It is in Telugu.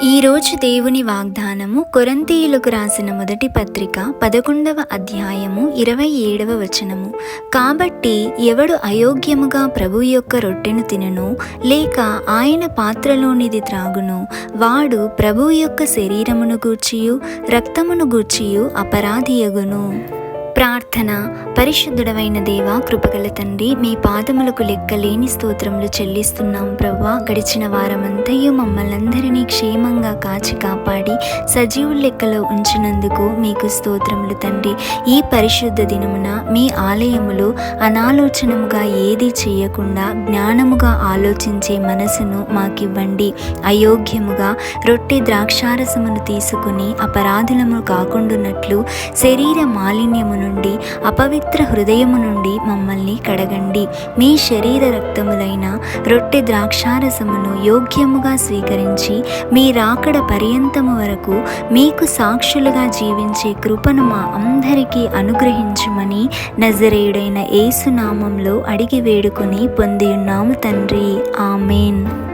ఈరోజు దేవుని వాగ్దానము కొరింథీయులకు రాసిన మొదటి పత్రిక 11వ అధ్యాయము 27వ వచనము. కాబట్టి ఎవడు అయోగ్యముగా ప్రభు యొక్క రొట్టెను తినునో లేక ఆయన పాత్రలోనిది త్రాగునో వాడు ప్రభు యొక్క శరీరమును గూర్చియు రక్తమును గూర్చియు అపరాధియగును. ప్రార్థన. పరిశుద్ధుడవైన దేవా, కృపగల తండ్రి, మీ పాదములకు లెక్కలేని స్తోత్రములు చెల్లిస్తున్నాం ప్రభువా. గడిచిన వారమంతయు మమ్మల్నందరినీ క్షేమంగా కాచి కాపాడి సజీవుల లెక్కలో ఉంచినందుకు మీకు స్తోత్రములు తండ్రి. ఈ పరిశుద్ధ దినమున మీ ఆలయములో అనాలోచనముగా ఏదీ చేయకుండా జ్ఞానముగా ఆలోచించే మనసును మాకివ్వండి. అయోగ్యముగా రొట్టె ద్రాక్షారసమును తీసుకుని అపరాధులము కాకుండానట్లు శరీర మాలిన్యము నుండి అపవిత్ర హృదయము నుండి మమ్మల్ని కడగండి. మీ శరీర రక్తములైన రొట్టె ద్రాక్షారసమును యోగ్యముగా స్వీకరించి మీ రాకడ పర్యంతము వరకు మీకు సాక్షులుగా జీవించే కృపను మా అందరికీ అనుగ్రహించుమని నజరేయుడైన యేసు నామంలో అడిగి వేడుకొని పొందియున్నాము తండ్రి. ఆమేన్.